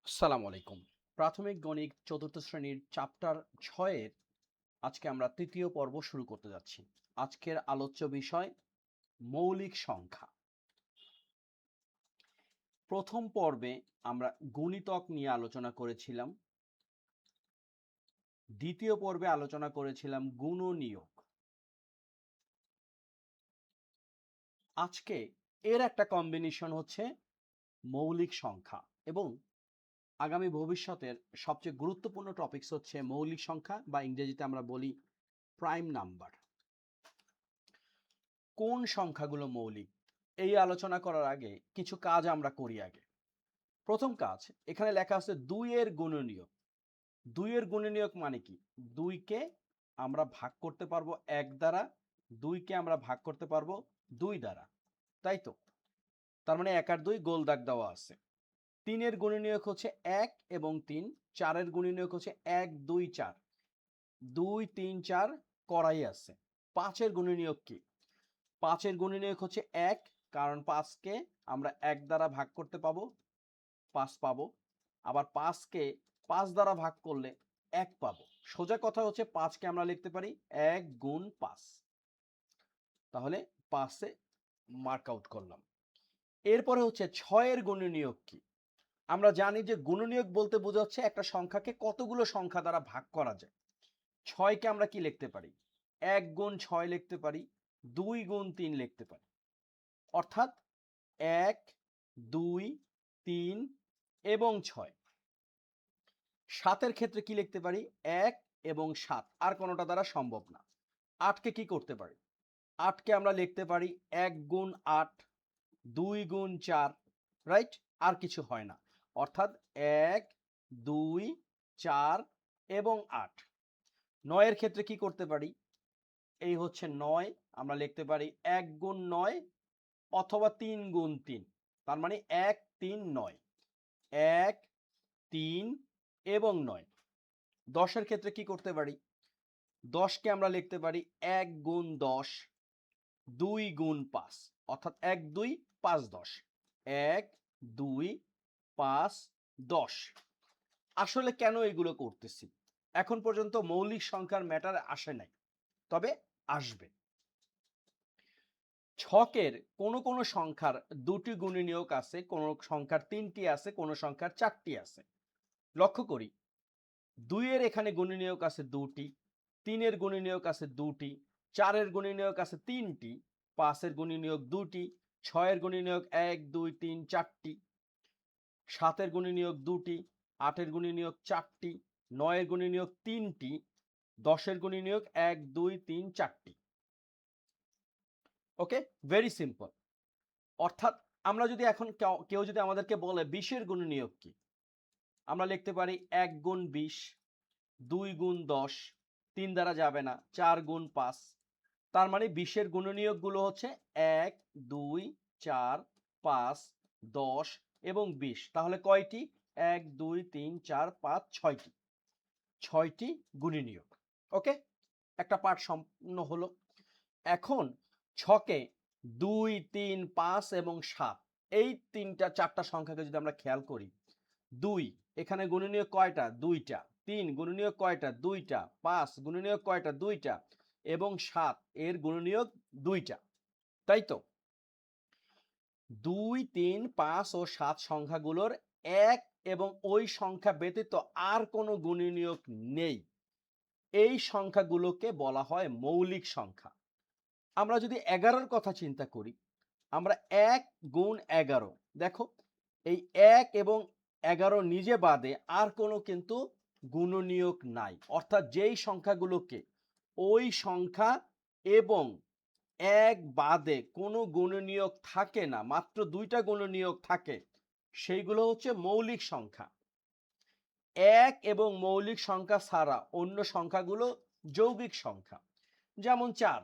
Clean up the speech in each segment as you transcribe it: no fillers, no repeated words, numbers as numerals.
আসসালামু আলাইকুম। প্রাথমিক গণিত চতুর্থ শ্রেণীর চ্যাপ্টার ৬-এর আজকে আমরা তৃতীয় পর্ব শুরু করতে যাচ্ছি। আজকের আলোচ্য বিষয় মৌলিক সংখ্যা। প্রথম পর্বে আমরা গুণিতক নিয়ে আলোচনা করেছিলাম। দ্বিতীয় পর্বে আলোচনা করেছিলাম গুণনীয়ক। আজকে এর একটা কম্বিনেশন হচ্ছে মৌলিক সংখ্যা এবং আগামী ভবিষ্যতের সবচেয়ে গুরুত্বপূর্ণ টপিকস হচ্ছে মৌলিক সংখ্যা বা ইংরেজিতে আমরা বলি প্রাইম নাম্বার। কোন সংখ্যাগুলো মৌলিক এই আলোচনা করার আগে কিছু কাজ আমরা করি আগে। প্রথম কাজ, এখানে লেখা আছে 2 এর গুণনীয়ক। 2 এর গুণনীয়ক মানে কি? 2 কে আমরা ভাগ করতে পারবো 1 দ্বারা, 2 কে আমরা ভাগ করতে পারবো 2 দ্বারা, তাই তো? তার মানে 1 আর 2 গোল দাগ দেওয়া আছে। 3 এর গুণনীয়ক হচ্ছে 1 এবং 3। 4 এর গুণনীয়ক হচ্ছে 1 2 4, 2 3 4 করাই আছে। 5 এর গুণনীয়ক কি? 5 এর গুণনীয়ক হচ্ছে 1, কারণ 5 কে আমরা 1 দ্বারা ভাগ করতে পাবো, 5 পাবো। আবার 5 কে 5 দ্বারা ভাগ করলে 1 পাবো। সোজা কথা হচ্ছে 5 কে আমরা লিখতে পারি 1 গুণ 5। তাহলে 5 এ মার্ক আউট করলাম। এরপরে হচ্ছে 6 এর গুণনীয়ক কি? আমরা জানি যে গুণনীয়ক বলতে বোঝাচ্ছে একটা সংখ্যাকে কতগুলো সংখ্যা দ্বারা ভাগ করা যায়। 6 কে আমরা কি লিখতে পারি? 1 গুণ 6 লিখতে পারি, 2 গুণ 3 লিখতে পারি। অর্থাৎ 1 2 3 এবং 6। 7 এর ক্ষেত্রে কি লিখতে পারি? 1 এবং 7, আর কোনোটা দ্বারা সম্ভব না। 8 কে কি করতে পারি? 8 কে আমরা লিখতে পারি 1 গুণ 8, 2 গুণ 4, রাইট? আর কিছু হয় না। অর্থাৎ 1 2 4 এবং 8। 9 এর ক্ষেত্রে কি করতে পারি? এই হচ্ছে 9, আমরা লিখতে পারি 1 গুণ 9 অথবা 3 গুণ 3। তার মানে 1 3 9, 1 3 এবং 9। 10 এর ক্ষেত্রে কি করতে পারি? 10 কে আমরা লিখতে পারি 1 গুণ 10, 2 গুণ 5, অর্থাৎ 1 2 5 10, 1 2 5 10। আসলে কেন এগুলো করতেছি? এখন পর্যন্ত মৌলিক সংখ্যার ম্যাটার আসে নাই, তবে আসবে। ছকের কোন সংখ্যার 2টি গুণনীয়ক আছে, কোন সংখ্যার 3টি আছে, কোন সংখ্যার 4টি আছে। লক্ষ্য করি 2 এর এখানে গুণনীয়ক আছে 2টি, 3 এর গুণনীয়ক আছে 2টি, 4 এর গুণনীয়ক আছে 3টি, 5 এর গুণনীয়ক 2টি, 6 এর গুণনীয়ক 1 2 3 4টি, 7 এর গুণনীয়ক 2টি, 8 এর গুণনীয়ক 4টি, 9 এর গুণনীয়ক 3টি, 10 এর গুণনীয়ক 1 2 3 4টি। ওকে, ভেরি সিম্পল। অর্থাৎ আমরা যদি এখন কেউ যদি আমাদেরকে বলে 20 এর গুণনীয়ক কি? আমরা লিখতে পারি 1 গুণ 20, 2 গুণ 10, 3 দ্বারা যাবে না, 4 গুণ 5। তার মানে 20 এর গুণনীয়ক গুলো হচ্ছে 1 2 4 5 10 এবং 20। তাহলে কয়টি? 1 2 3 4 5 6টি। 6টি গুণনীয়ক। ওকে, একটা পার্ট সম্পূর্ণ হলো। এখন ছকে 2 3 5 এবং 7 এই তিনটা চারটা সংখ্যাকে যদি আমরা খেয়াল করি, 2 এখানে গুণনীয়ক কয়টা? 2টা। 3 গুণনীয়ক কয়টা? 2টা। 5 গুণনীয়ক কয়টা? 2টা। এবং 7 এর গুণনীয়ক 2টা, তাই তো? 2 3 5 ও 7 সংখ্যাগুলোর 1 এবং ওই সংখ্যা ব্যতীত আর কোনো গুণনীয়ক নেই। এই সংখ্যাগুলোকে বলা হয় মৌলিক সংখ্যা। আমরা যদি 11-র কথা চিন্তা করি, আমরা 1 গুণ 11, দেখো এই 1 এবং 11 নিজে বাদে আর কোনো কিন্তু গুণনীয়ক নাই। অর্থাৎ যেই সংখ্যাগুলোকে ওই সংখ্যা এবং 1 বাদে কোনো গুণনীয়ক থাকে না, মাত্র 2টা গুণনীয়ক থাকে, সেইগুলো হচ্ছে মৌলিক সংখ্যা। 1 এবং মৌলিক সংখ্যা ছাড়া অন্য সংখ্যাগুলো যৌগিক সংখ্যা। যেমন 4,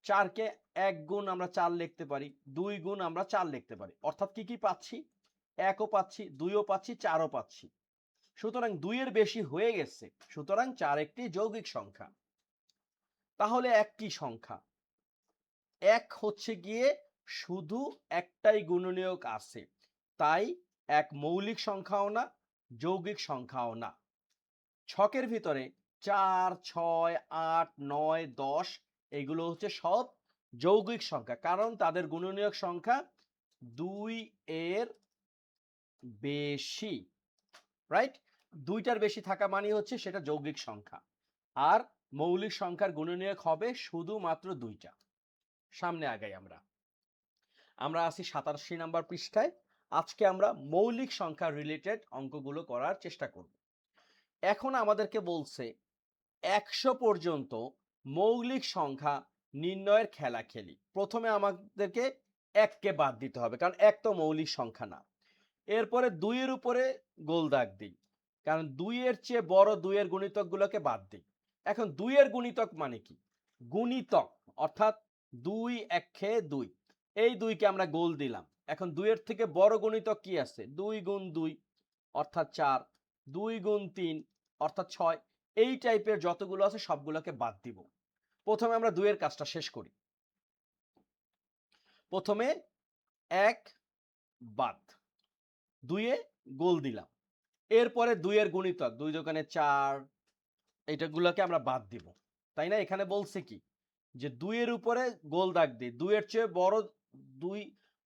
4 কে 1 গুণ আমরা 4 লিখতে পারি, 2 গুণ আমরা 4 লিখতে পারি। অর্থাৎ কি কি পাচ্ছি? 1 ও পাচ্ছি, 2 ও পাচ্ছি, 4 ও পাচ্ছি। সুতরাং 2 এর বেশি হয়ে গেছে, সুতরাং 4 একটি যৌগিক সংখ্যা। তাহলে 1 কি সংখ্যা? 1 হচ্ছে গিয়ে শুধু একটাই গুণনীয়ক আছে, তাই এক মৌলিক সংখ্যাও না, যৌগিক সংখ্যাও না। ছকের ভিতরে 4, 6, 8, 9, 10 এগুলো হচ্ছে সব যৌগিক সংখ্যা, কারণ তাদের গুণনীয়ক সংখ্যা 2 এর বেশি, রাইট? 2টার বেশি থাকা মানে হচ্ছে সেটা যৌগিক সংখ্যা। আর মৌলিক সংখ্যার গুণনীয়ক হবে শুধুমাত্র 2টা। সামনে আগাই আমরা আছি 87 নাম্বার পৃষ্ঠায়। আজকে আমরা মৌলিক সংখ্যা রিলেটেড অঙ্কগুলো করার চেষ্টা করব। এখন আমাদেরকে বলছে 100 পর্যন্ত মৌলিক সংখ্যা নির্ণয়ের খেলা খেলি। প্রথমে আমাদেরকে 1কে বাদ দিতে হবে, কারণ 1 তো মৌলিক সংখ্যা না। এরপরে 2 এর উপরে গোল দাগ দিই, কারণ 2 এর চেয়ে বড় 2 এর গুণিতকগুলোকে বাদ দিই। এখন 2 এর গুণিতক মানে কি? গুণিতক অর্থাৎ 2 1 2, এই 2কে আমরা গোল দিলাম। এখন 2 এর থেকে বড় গুণিতক কি আছে? 2 গুণ 2 অর্থাৎ 4, 2 গুণ 3 অর্থাৎ 6। এই টাইপের যতগুলো আছে সবগুলোকে বাদ দিব। প্রথমে আমরা 2 এর কাজটা শেষ করি। প্রথমে 1 বাদ, 2 এ গোল দিলাম। এরপরে 2 এর গুণিতক 2 দোকানে 4, এইটাগুলোকে আমরা বাদ দিব, তাই না? এখানে বলছে কি যে 2 এর উপরে গোল দাগ দিই, 2 এর চেয়ে বড় 2,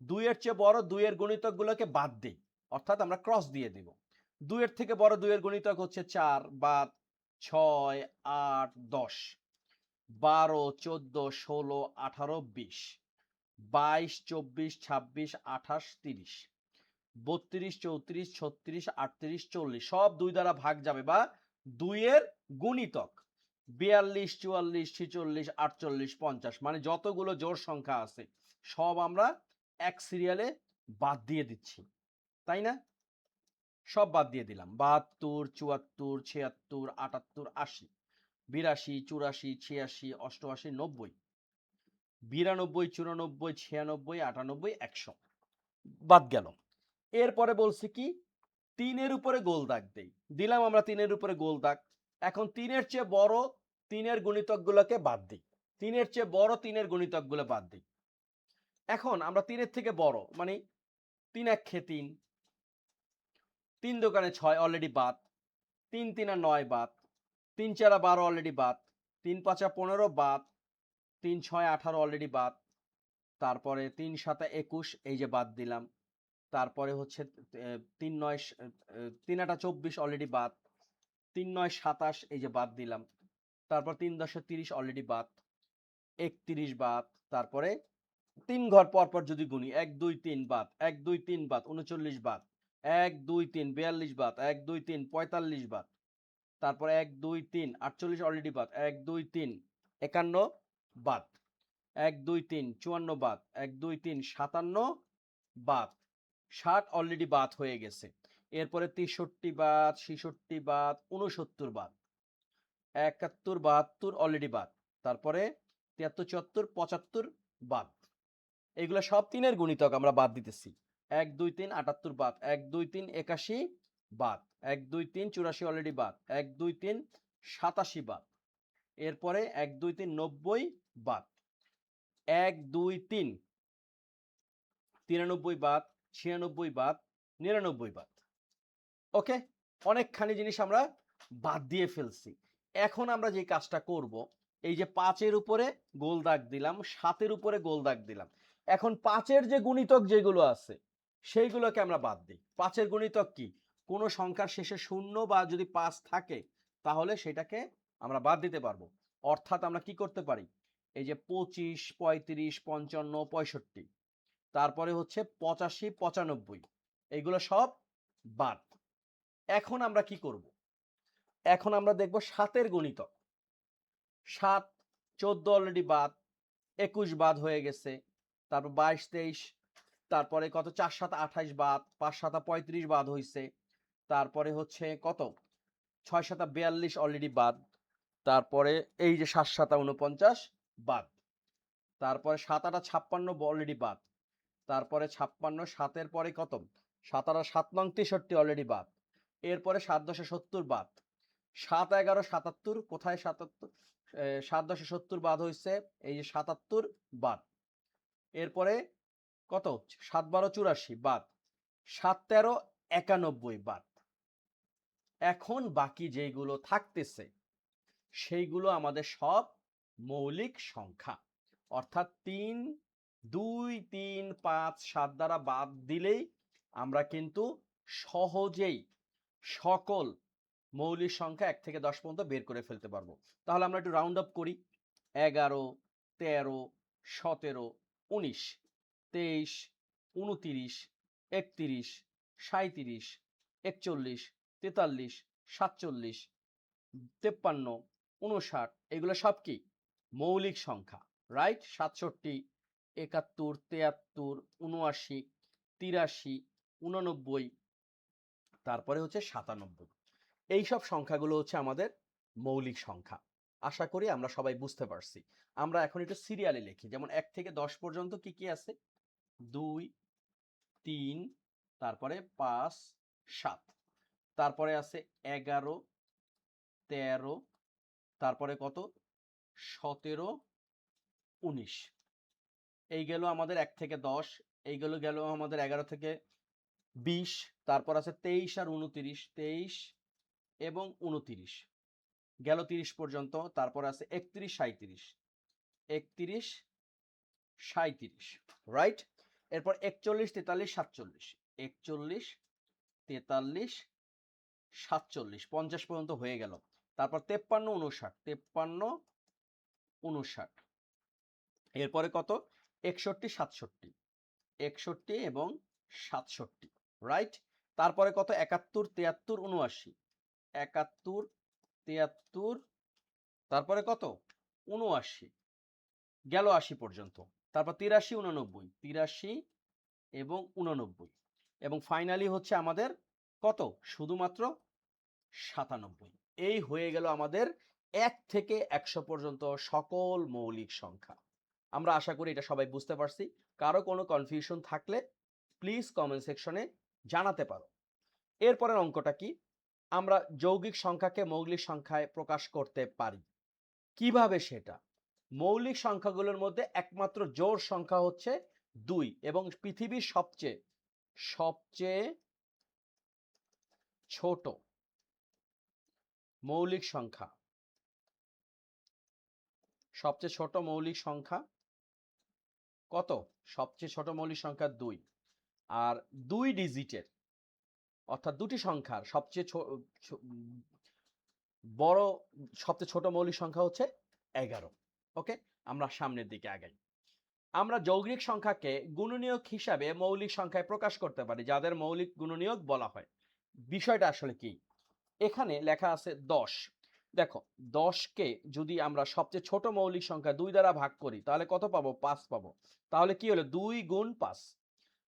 2 এর চেয়ে বড় 2 এর গুণিতকগুলোকে বাদ দিই, অর্থাৎ আমরা ক্রস দিয়ে দিব। 2 এর থেকে বড় 2 এর গুণিতক হচ্ছে 4, বাদ 6, 8, 10, 12, 14, 16, 18, 20, 22, 24, 26, 28, 30, 32, 34, 36, 38, 40 সব 2 দ্বারা ভাগ যাবে, বা 2 এর গুণিতক 42, 44, 46, 48, 50, মানে যতগুলো জোড় সংখ্যা আছে সব আমরা এক সিরিয়ালে বাদ দিয়ে দিচ্ছি, তাই না? সব বাদ দিয়ে দিলাম। 72, 74, 76, 78, 80, 82, 84, 86, 88, 90, 92, 94, 96, 98, 100 বাদ গেল। এরপরে বলছি কি 3 এর উপরে গোল দাগ দেই, দিলাম আমরা 3 এর উপরে গোল দাগ। এখন 3 এর চেয়ে বড় 3 এর গুণিতকগুলোকে বাদ দিই, 3 এর চেয়ে বড় 3 এর গুণিতকগুলো বাদ দিই। এখন আমরা 3 এর থেকে বড় মানে 3 1 3, 3 দোকানে 6 অলরেডি বাদ, 3 3 9 বাদ, 3 4 12 অলরেডি বাদ, 3 5 15 বাদ, 3 6 18 অলরেডি বাদ, তারপরে 3 7 21 এই যে বাদ দিলাম, তারপরে হচ্ছে 3 9 3 8 24 অলরেডি বাদ, 3 9 27 এই যে বাদ দিলাম, তারপর 3 10 30 অলরেডি বাদ, 31 বাদ, তারপরে 3 ঘর পর পর যদি গুনি 1 2 3 বাদ, 1 2 3 বাদ, 39 বাদ, 1 2 3 42 বাদ, 1 2 3 45 বাদ, তারপর 1 2 3 48 অলরেডি বাদ, 1 2 3 51 বাদ, 1 2 3 54 বাদ, 1 2 3 57 বাদ, 60 অলরেডি বাদ হয়ে গেছে। এরপরে 63 বাদ, 66 বাদ, 69 বাদ, 71 72 অলরেডি বাদ, তারপরে 73 74 75 বাদ। এগুলো সব 3 এর গুণিতক আমরা বাদ দিতেছি। 1 2 3 78 বাদ, 1 2 3 81 বাদ, 1 2 3 84 অলরেডি বাদ, 1 2 3 87 বাদ, এরপরে 1 2 3 90 বাদ, 1 2 3 93 বাদ, 96 বাদ, 99 বাদ। ওকে, অনেকখানি জিনিস আমরা বাদ দিয়ে ফেলছি। এখন আমরা যে কাজটা করব, এই যে 5 এর উপরে গোল দাগ দিলাম, 7 এর উপরে গোল দাগ দিলাম। এখন 5 এর যে গুণিতক যেগুলো আছে সেইগুলোকে আমরা বাদ দিই। 5 এর গুণিতক কি? কোন সংখ্যার শেষে 0 বা যদি 5 থাকে তাহলে সেটাকে আমরা বাদ দিতে পারবো। অর্থাৎ আমরা কি করতে পারি? এই যে 25 35 55 65, তারপরে হচ্ছে 85 95, এইগুলো সব বাদ। এখন আমরা কি করব? এখন আমরা দেখব 7 এর গুণিতক। 7 14 অলরেডি বাদ, 21 বাদ হয়ে গেছে, তারপর 22 23, তারপরে কত 4 7 28 বাদ, 5 7 35 বাদ হইছে, তারপরে হচ্ছে কত 6 7 42 অলরেডি বাদ, তারপরে এই যে 7 7 49 বাদ, তারপরে 7 8 56 অলরেডি বাদ, তারপরে 56 7 এর পরে কত 7 8 7 নং 63 অলরেডি বাদ, এরপরে 7 10 70 বাদ, 7 11 77 কোথায় 77, 7 10 70 বাদ হইছে, এই যে 77 বাদ, এরপরে কত 7 12 84 বাদ, 7 13 91 বাদ। এখন বাকি যেগুলো থাকতেছে সেইগুলো আমাদের সব মৌলিক সংখ্যা, অর্থাৎ 3 2 3 5 7 দ্বারা বাদ দিলেই আমরা কিন্তু সহজেই সকল মৌলিক সংখ্যা 1 থেকে 10 পর্যন্ত বের করে ফেলতে পারবো। তাহলে আমরা একটু রাউন্ড আপ করি। 11 13 17 19 23 29 31 37 41 43 47 53 59 এগুলো সব কি মৌলিক সংখ্যা, রাইট? 67 71 73 79 83 89 তারপরে হচ্ছে 97। এইসব সংখ্যাগুলো হচ্ছে আমাদের মৌলিক সংখ্যা। আশা করি আমরা সবাই বুঝতে পারছি। আমরা এখন একটু সিরিয়ালে লিখি, যেমন 1 থেকে 10 পর্যন্ত কি কি আছে? 2 3 তারপরে 5 7, তারপরে আছে 11 13, তারপরে কত 17 19। এই গেল আমাদের 1 থেকে 10, এইগুলো গেল আমাদের 11 থেকে 20, তারপর আছে 23 আর 29, 23 এবং 29 গেল 30 পর্যন্ত, তারপর আছে 31 37, 31 37, রাইট? এরপর 41 43 47, 41 43 47 50 পর্যন্ত হয়ে গেল। তারপর 53 59, 53 59, এরপরে কত 61 67, 61 এবং 67, রাইট? তারপরে কত 71 73 79, 71 73, তারপরে কত 79 গেল 80 পর্যন্ত, তারপর 83 89, 83 এবং 89, এবং ফাইনালি হচ্ছে আমাদের কত শুধুমাত্র 97। এই হয়ে গেল আমাদের 1 থেকে 100 পর্যন্ত সকল মৌলিক সংখ্যা। আমরা আশা করি এটা সবাই বুঝতে পারছি। কারো কোনো কনফিউশন থাকলে প্লিজ কমেন্ট সেকশনে জানাতে পারো। এরপরের অঙ্কটা কি? আমরা যৌগিক সংখ্যাকে মৌলিক সংখ্যায় প্রকাশ করতে পারি। কিভাবে সেটা? মৌলিক সংখ্যাগুলোর মধ্যে একমাত্র জোড় সংখ্যা হচ্ছে 2 এবং পৃথিবীর সবচেয়ে ছোট মৌলিক সংখ্যা, সবচেয়ে ছোট মৌলিক সংখ্যা কত? সবচেয়ে ছোট মৌলিক সংখ্যা 2, আর 2 ডিজিটের অর্থাৎ দুটি সংখ্যার সবচেয়ে বড় সবচেয়ে ছোট মৌলিক সংখ্যা হচ্ছে 11। ওকে, আমরা সামনের দিকে আগাই। আমরা যৌগিক সংখ্যাকে গুণনীয়ক হিসাবে মৌলিক সংখ্যায় প্রকাশ করতে পারি, যাদের মৌলিক গুণনীয়ক বলা হয়। বিষয়টা আসলে কি? এখানে লেখা আছে 10। দেখো 10কে যদি আমরা সবচেয়ে ছোট মৌলিক সংখ্যা 2 দ্বারা ভাগ করি তাহলে কত পাবো? 5 পাবো। তাহলে কি হলো 2 গুণ 5।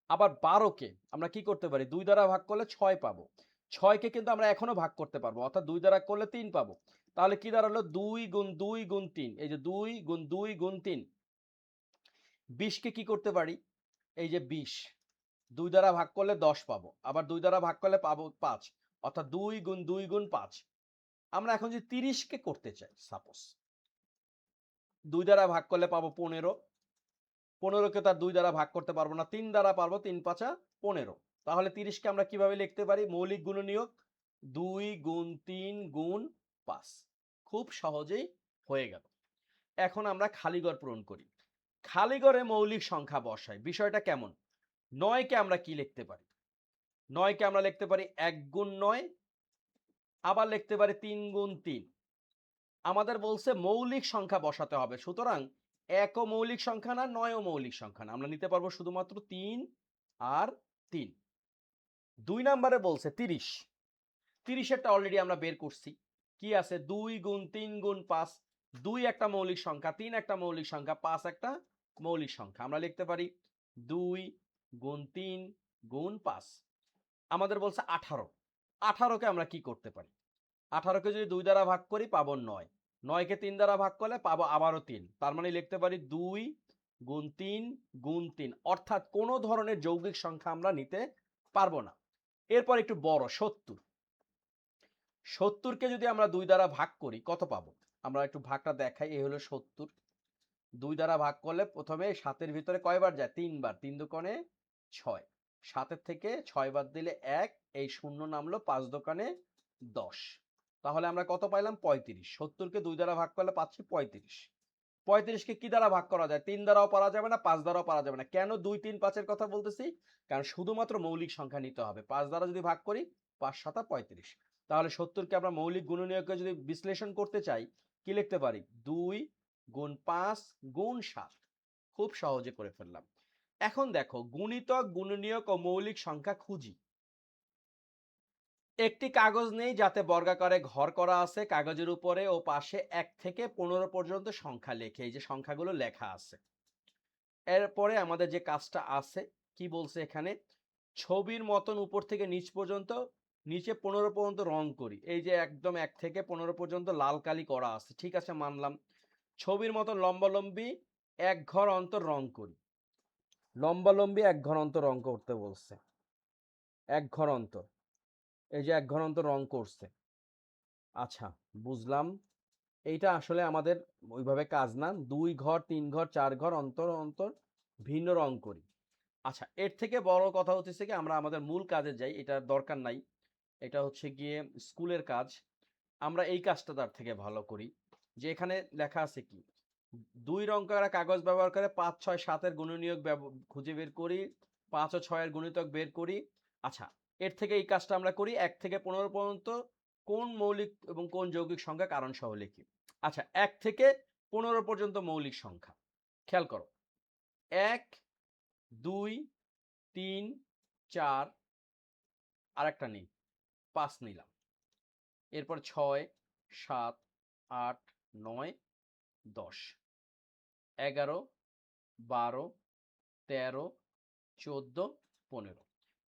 আবার 12কে আমরা কি করতে পারি? 2 দ্বারা ভাগ করলে 6 পাবো। 6কে কিন্তু আমরা এখনো ভাগ করতে পারবো, অর্থাৎ 2 দ্বারা করলে 3 পাবো। তাহলে কি দাঁড়ালো? 2 গুণ 2 গুণ 3, এই যে 2 গুণ 2 গুণ 3। 20কে কি করতে পারি? এই যে 20 2 দ্বারা ভাগ করলে 10 পাবো, আবার 2 দ্বারা ভাগ করলে পাবো 5, অর্থাৎ 2 গুণ 2 গুণ 5। আমরা এখন যদি 30কে করতে চাই, সাপোজ 2 দ্বারা ভাগ করলে পাবো 15, 15কে তার 2 দ্বারা ভাগ করতে পারবো না, 3 দ্বারা পারবো, 3 5 15। তাহলে 30কে আমরা কিভাবে লিখতে পারি? মৌলিক গুণনীয়ক 2 গুণ 3 গুণ 5। খুব সহজেই হয়ে গেল। এখন আমরা খালিঘর পূরণ করি। খালিঘরে মৌলিক সংখ্যা বসাই। বিষয়টা কেমন? 9কে আমরা কি লিখতে পারি? 9কে আমরা লিখতে পারি 1 গুণ 9, আবার লিখতে পারি 3 গুণ 3। আমাদের বলছে মৌলিক সংখ্যা বসাতে হবে, সুতরাং 1ও মৌলিক সংখ্যা না, 9ও মৌলিক সংখ্যা না, আমরা নিতে পারবো শুধুমাত্র 3 আর 3। 2 নম্বরে বলছে 30। 30এরটা অলরেডি আমরা বের করছি। কি আছে? 2 গুণ 3 গুণ 5। 2 একটা মৌলিক সংখ্যা, 3 একটা মৌলিক সংখ্যা, 5 একটা মৌলিক সংখ্যা। আমরা লিখতে পারি 2 গুণ 3 গুণ 5। আমাদের বলছে 18। 18কে আমরা কি করতে পারি? 18কে যদি 2 দ্বারা ভাগ করি পাবো 9। 9কে 3 দ্বারা ভাগ করলে পাবো আবারও 3। তার মানে লিখতে পারি 2 গুণ 3 গুণ 3, অর্থাৎ কোনো ধরনের যৌগিক সংখ্যা আমরা নিতে পারবো না। এরপর একটু বড় 70। 70কে যদি আমরা 2 দ্বারা ভাগ করি কত পাবো? আমরা একটু ভাগটা দেখাই। এই হলো 70। 2 দ্বারা ভাগ করলে প্রথমে 7 এর ভিতরে কয়বার যায়? 3 বার। 3 দুকোণে 6। 7-এর থেকে 6 বাদ দিলে 1, এই শূন্য নামলো 5 দোকানে 10। তাহলে আমরা কত পাইলাম? 35। 70-কে 2 দ্বারা ভাগ করলে পাচ্ছি 35। 35-কে কি দ্বারা ভাগ করা যায়? 3 দ্বারাও পারা যাবে না, 5 দ্বারাও পারা যাবে না। কেন 2, 3, 5-এর কথা বলতেছি? কারণ শুধুমাত্র মৌলিক সংখ্যা নিতে হবে। 5 দ্বারা যদি ভাগ করি 5 7 35। তাহলে 70-কে আমরা মৌলিক গুণনীয়কে যদি বিশ্লেষণ করতে চাই কি লিখতে পারি? 2 গুণ 5 গুণ 7। খুব সহজে করে ফেললাম। এখন দেখো গুণিতক, গুণনীয়ক ও মৌলিক সংখ্যা খুঁজি। একটি কাগজ নেই যাতে বর্গাকারে ঘর করা আছে, কাগজের উপরে ও পাশে 1 থেকে 15 পর্যন্ত সংখ্যা লেখে। এই যে সংখ্যাগুলো লেখা আছে। এরপরে আমাদের যে কাজটা আছে কি বলছে এখানে? ছবির মতন উপর থেকে নিচ পর্যন্ত, নিচে 15 পর্যন্ত রং করি। এই যে একদম 1 থেকে 15 পর্যন্ত লাল কালি করা আছে, ঠিক আছে মানলাম। ছবির মতন লম্বালম্বি 1 ঘর অন্তর রং করি। লম্বালম্বি 1 ঘর অন্তর রং করতে বলছে, 1 ঘর অন্তর। এই যে 1 ঘর অন্তর রং করছে। আচ্ছা বুঝলাম। এইটা আসলে আমাদের ওইভাবে কাজ না। 2 ঘর 3 ঘর 4 ঘর অন্তর অন্তর ভিন্ন রং করি। আচ্ছা এর থেকে বড় কথা হচ্ছে কি আমরা আমাদের মূল কাজে যাই, এটা দরকার নাই। এটা হচ্ছে গিয়ে স্কুলের কাজ। আমরা এই কাজটা তার থেকে ভালো করি। যে এখানে লেখা আছে কি? 2 রং করা কাগজ ব্যবহার করে 5 6 7 এর গুণনীয়ক খুঁজে বের করি, 5 ও 6 এর গুণিতক বের করি। আচ্ছা এর থেকে এই কাজটা আমরা করি 1 থেকে 15 পর্যন্ত কোন মৌলিক এবং কোন যৌগিক সংখ্যা কারণ সহ লিখি। আচ্ছা 1 থেকে 15 পর্যন্ত মৌলিক সংখ্যা খেয়াল করো। 1 2 3 4, আরেকটা নেই, 5 নিলাম। এরপর 6 7 8 9 10 11 12 13 14 15।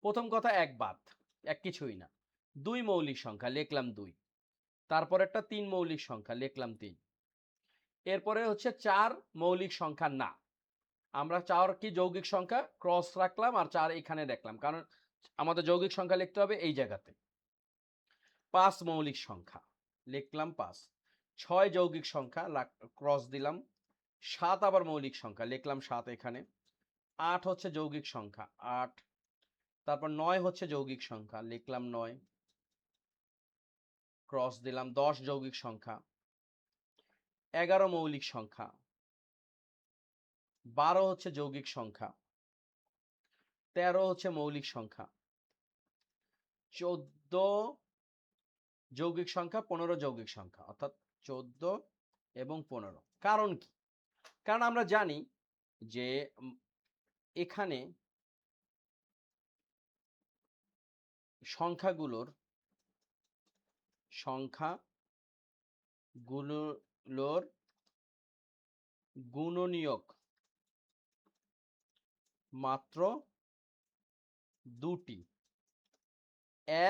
প্রথম কথা 1 বাদ, 1 কিছুই না। 2 মৌলিক সংখ্যা লিখলাম 2। তারপর একটা 3 মৌলিক সংখ্যা লিখলাম 3। এরপরে হচ্ছে 4 মৌলিক সংখ্যা না। আমরা 4 কি যৌগিক সংখ্যা ক্রস রাখলাম আর 4 এখানে দেখলাম, কারণ আমাদের যৌগিক সংখ্যা লিখতে হবে এই জায়গাতে। 5 মৌলিক সংখ্যা লিখলাম 5। 6 যৌগিক সংখ্যা ক্রস দিলাম। 7 আবার মৌলিক সংখ্যা লিখলাম 7 এখানে। 8 হচ্ছে যৌগিক সংখ্যা 8। তারপর 9 হচ্ছে যৌগিক সংখ্যা লিখলাম 9, ক্রস দিলাম। 10 যৌগিক সংখ্যা। 11 মৌলিক সংখ্যা। 12 হচ্ছে যৌগিক সংখ্যা। 13 হচ্ছে মৌলিক সংখ্যা। 14 যৌগিক সংখ্যা, 15 যৌগিক সংখ্যা, অর্থাৎ 14 এবং 15। কারণ কি? কারণ আমরা জানি যে এখানে সংখ্যাগুলোর গুণনীয়ক মাত্র 2টি,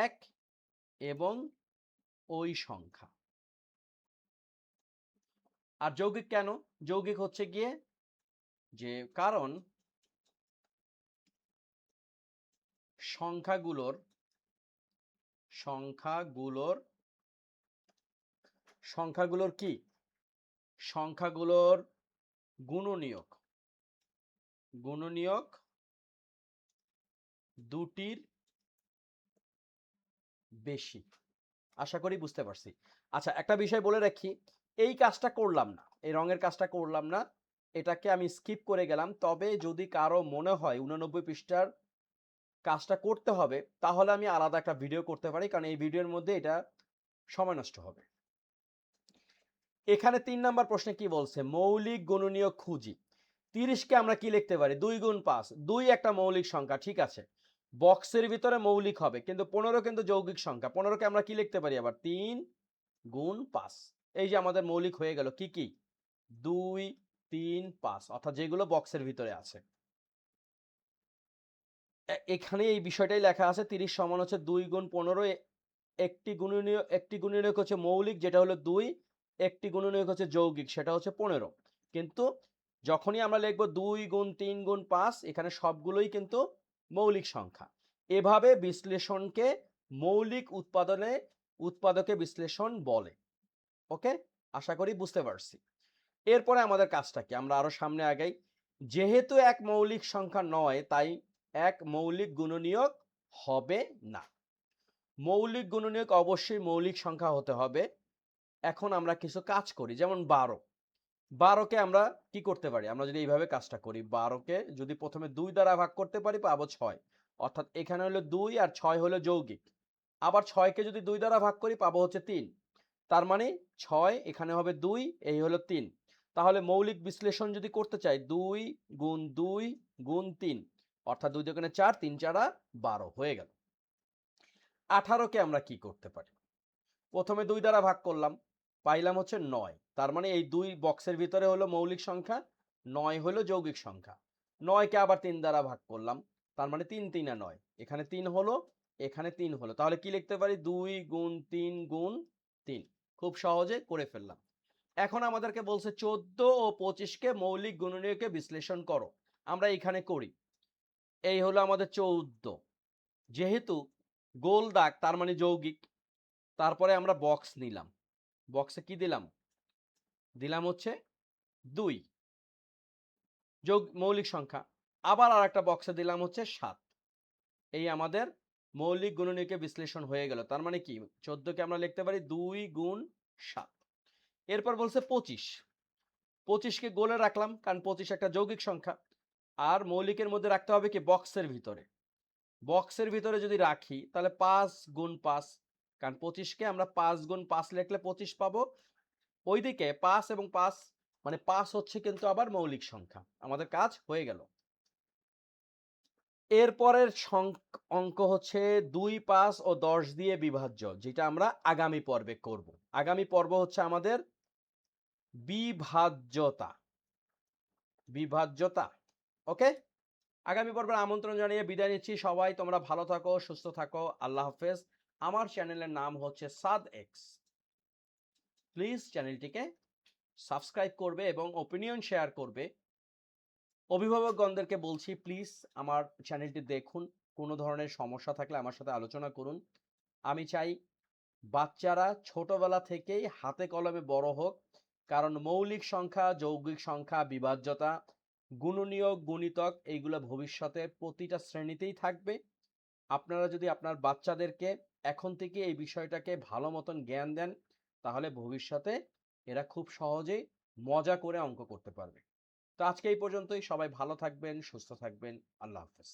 1 এবং ওই সংখ্যা। আর যৌগিক কেন? যৌগিক হচ্ছে গিয়ে যে কারণ সংখ্যাগুলোর কি? সংখ্যাগুলোর গুণনীয়ক 2টির বেশি। আশা করি বুঝতে পারছি। আচ্ছা একটা বিষয় বলে রাখি, এই কাজটা করলাম না, এই রঙের কাজটা করলাম না, এটাকে আমি স্কিপ করে গেলাম। তবে যদি কারো মনে হয় 89 পৃষ্ঠার কাজটা করতে হবে তাহলে আমি আলাদা একটা ভিডিও করতে পারি, কারণ এই ভিডিওর মধ্যে এটা সময় নষ্ট হবে। এখানে 3 নাম্বার প্রশ্নে কি বলছে? মৌলিক গুণনীয়ক খুঁজি। 30-কে আমরা কি লিখতে পারি? 2 গুণ 5। 2 একটা মৌলিক সংখ্যা, ঠিক আছে, বক্সের ভিতরে মৌলিক হবে, কিন্তু 15 কিন্তু যৌগিক সংখ্যা। 15-কে আমরা কি লিখতে পারি আবার? 3 গুণ 5। এই যে আমাদের মৌলিক হয়ে গেল কি কি? 2 3 5, অর্থাৎ যেগুলো বক্সের ভিতরে আছে। এখানে এই বিষয়টাই লেখা আছে। 30 সমান হচ্ছে 2 গুণ 15। একটি গুণনীয়ক হচ্ছে মৌলিক, যেটা হলো 2। একটি গুণনীয়ক হচ্ছে যৌগিক, সেটা হচ্ছে 15। কিন্তু যখনই আমরা লিখবো 2 গুণ 3 গুণ 5, এখানে সবগুলোই কিন্তু মৌলিক সংখ্যা। এভাবে বিশ্লেষণকে মৌলিক উৎপাদকে বিশ্লেষণ বলে। ওকে, আশা করি বুঝতে পারছি। এরপরে আমাদের কাজটা কি? আমরা আরো সামনে আগাই। যেহেতু এক মৌলিক সংখ্যা নয়, তাই এক মৌলিক গুণনীয়ক হবে না। মৌলিক গুণনীয়ক অবশ্যই মৌলিক সংখ্যা হতে হবে। এখন আমরা কিছু কাজ করি, যেমন 12। 12কে আমরা কি করতে পারি? আমরা যদি এইভাবে কাজটা করি, 12কে যদি প্রথমে 2 দ্বারা ভাগ করতে পারি পাবো 6। অর্থাৎ এখানে হলো 2 আর 6 হলো যৌগিক। আবার 6কে যদি 2 দ্বারা ভাগ করি পাবো হচ্ছে 3। তার মানে 6 এখানে হবে 2, এই হলো 3। তাহলে মৌলিক বিশ্লেষণ যদি করতে চাই, 2 গুণ 2 গুণ 3, অর্থাৎ 2 দোকানে 4, 3 চারা 12 হয়ে গেল। 18কে আমরা কি করতে পারি? প্রথমে 2 দ্বারা ভাগ করলাম, পাইলাম হচ্ছে 9। তার মানে এই 2 বক্সের ভিতরে হলো মৌলিক সংখ্যা, 9 হলো যৌগিক সংখ্যা। 9কে আবার 3 দ্বারা ভাগ করলাম, তার মানে 3 3 9, এখানে 3 হলো, এখানে 3 হলো। তাহলে কি লিখতে পারি? 2 গুণ 3 গুণ 3। খুব সহজে করে ফেললাম। এখন আমাদেরকে বলছে 14 ও 25কে মৌলিক গুণনীয়কে বিশ্লেষণ করো। আমরা এখানে করি। এই হলো আমাদের 14, যেহেতু গোল দাগ তার মানে যৌগিক। তারপরে আমরা বক্স নিলাম, বক্সে কি দিলাম? দিলাম হচ্ছে 2 মৌলিক সংখ্যা। আবার আর একটা বক্সে দিলাম হচ্ছে 7। এই আমাদের মৌলিক গুণনীয়কে বিশ্লেষণ হয়ে গেল। তার মানে কি? 14কে আমরা লিখতে পারি 2 গুণ 7। এরপর বলছে 25। 25কে গোলে রাখলাম, কারণ 25 একটা যৌগিক সংখ্যা। আর মৌলিকের মধ্যে রাখতে হবে কি? বক্সের ভিতরে। বক্সের ভিতরে যদি রাখি তাহলে 5 গুণ 5, কারণ 25কে আমরা 5 গুণ 5 লিখলে 25 পাবো। ওইদিকে 5 এবং 5 মানে 5 হচ্ছে কিন্তু আবার মৌলিক সংখ্যা। আমাদের কাজ হয়ে গেল। এরপরের অঙ্ক হচ্ছে 2, 5 ও 10 দিয়ে বিভাজ্য, যেটা আমরা আগামী পর্বে করব। আগামী পর্ব হচ্ছে আমাদের বিভাজ্যতা। বিভাজ্যতা। ওকে? আগামী পর্বের আমন্ত্রণ জানিয়ে বিদায় নিচ্ছি। সবাই তোমরা ভালো থাকো, সুস্থ থাকো। আল্লাহ হাফেজ। আমার চ্যানেলের নাম হচ্ছে সাদ এক্স। প্লিজ চ্যানেলটিকে সাবস্ক্রাইব করবে এবং ওপিনিয়ন শেয়ার করবে। অভিভাবকগণদেরকে বলছি, প্লিজ আমার চ্যানেলটি দেখুন। কোনো ধরনের সমস্যা থাকলে আমার সাথে আলোচনা করুন। আমি চাই বাচ্চারা ছোটবেলা থেকেই হাতে কলমে বড় হোক, কারণ মৌলিক সংখ্যা, যৌগিক সংখ্যা, বিভাজ্যতা, গুণনীয়ক, গুণিতক এইগুলো ভবিষ্যতে প্রতিটা শ্রেণীতেই থাকবে। আপনারা যদি আপনার বাচ্চাদেরকে এখন থেকে এই বিষয়টাকে ভালো মতন জ্ঞান দেন, তাহলে ভবিষ্যতে এরা খুব সহজেই মজা করে অঙ্ক করতে পারবে। তো আজকে এই পর্যন্তই। সবাই ভালো থাকবেন, সুস্থ থাকবেন। আল্লাহ হাফেজ।